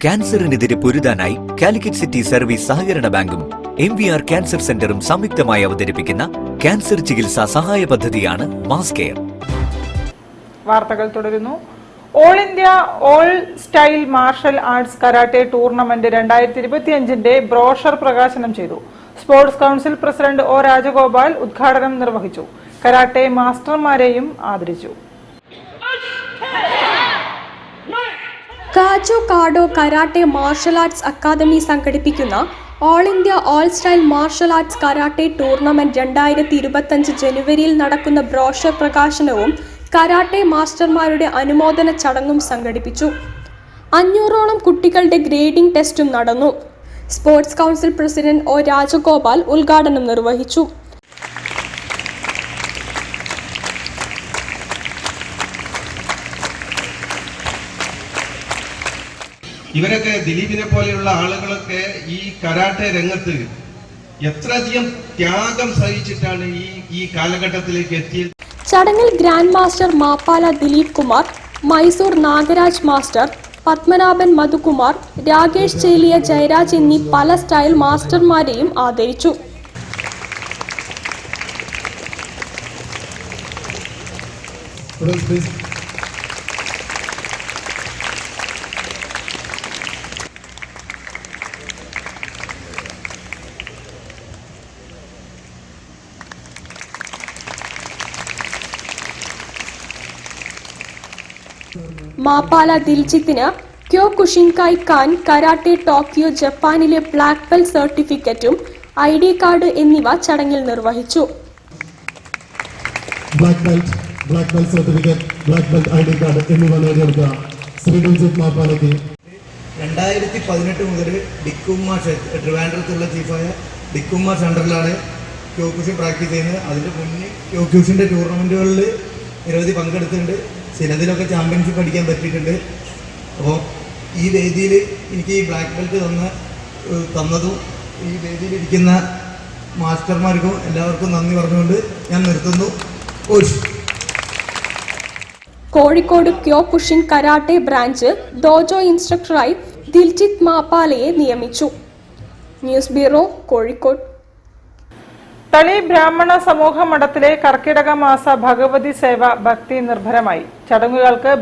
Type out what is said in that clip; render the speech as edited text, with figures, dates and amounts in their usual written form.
ക്യാൻസറിനെതിരെ പൊരുതാനായി Calicut city service സഹകരണ ബാങ്കും MVR cancer സെന്ററും സംയുക്തമായി അവതരിപ്പിക്കുന്ന ക്യാൻസർ ചികിത്സാ സഹായ പദ്ധതിയാണ് മാസ് കെയർ. വാർത്തകൾ തുടരുന്നു. All India all style martial arts karate tournament 2025 brochure പ്രകാശനം ചെയ്തു. Sports council president O Rajagopal ഉദ്ഘാടനം നിർവഹിച്ചു. കരാട്ടെ മാസ്റ്റർമാരെയും ആദരിച്ചു. കാജോ കാഡോ കരാട്ടെ മാർഷൽ ആർട്സ് അക്കാദമി സംഘടിപ്പിക്കുന്ന all India all style martial arts karate tournament 2025 ജനുവരിയിൽ നടക്കുന്ന ബ്രോഷർ പ്രകാശനവും കരാട്ടെ മാസ്റ്റർമാരുടെ അനുമോദന ചടങ്ങും സംഘടിപ്പിച്ചു. 500ഓളം കുട്ടികളുടെ ഗ്രേഡിംഗ് ടെസ്റ്റും നടന്നു. Sports council president O Rajagopal ഉദ്ഘാടനം നിർവഹിച്ചു. ഇവരൊക്കെ ദിലീപിനെ പോലെയുള്ള ആളുകളൊക്കെ ഈ കരാട്ടെ രംഗത്ത് എത്രയധികം ത്യാഗം സഹിച്ചിട്ടാണ് ഈ കാലഘട്ടത്തിലേക്ക് എത്തിയത്. ചടങ്ങിൽ grand master Mappala Dileep Kumar, Mysore Nagaraj master, Padmanabhan Madhukumar, Rakesh Cheliya Jayaraj എന്നീ പല സ്റ്റൈൽ മാസ്റ്റർമാരെയും ആദരിച്ചു. മാപ്പാല ദിൽജിത്തിന് ക്യോകുഷിൻകായ് ഖാൻ കരാട്ടെ ടോക്കിയോ ജപ്പാനിലെ ബ്ലാക്ക് ബെൽറ്റ് സർട്ടിഫിക്കറ്റും ID കാർഡ് എന്നിവ ചടങ്ങിൽ നിർവഹിച്ചു. Black belt certificate, black belt ID card എന്നിവ നേടിയെടുത്ത ശ്രീ ദിൽജിത്ത് മാപ്പാലയ്ക്ക് 2018 മുതൽ ഡിക്കുമാർ ട്രിവാൻഡ്രത്തുള്ള ചീഫായ ഡിക്കുമാർ സെന്ററിലാണ് ക്യോകുഷിൻ പ്രാക്ടീസ് ചെയ്യുന്നത്. അതിൻ്റെ മുന്നേ ക്യോകുഷിൻ്റെ ടൂർണമെൻറ്റുകളിൽ നിരവധി പങ്കെടുത്തിട്ടുണ്ട്. ചിലതിലൊക്കെ ചാമ്പ്യൻഷിപ്പ് അടിക്കാൻ പറ്റിയിട്ടുണ്ട്. അപ്പോൾ ഈ വേദിയിൽ എനിക്ക് ഈ ബ്ലാക്ക് ബെൽറ്റ് തന്നതും ഈ വേദിയിലിരിക്കുന്ന മാസ്റ്റർമാർക്കും എല്ലാവർക്കും നന്ദി പറഞ്ഞുകൊണ്ട് ഞാൻ നിർത്തുന്നു. Kozhikode Kyokushin karate branch dojo ഇൻസ്ട്രക്ടറായി ദിൽജിത്ത് മാപ്പാലയെ നിയമിച്ചു. News bureau, Kozhikode. തളി ബ്രാഹ്മണ സമൂഹ മഠത്തിലെ കർക്കിടക മാസ ഭഗവതി സേവ ഭക്തി നിർഭരമായി. ചടങ്ങുകൾക്ക്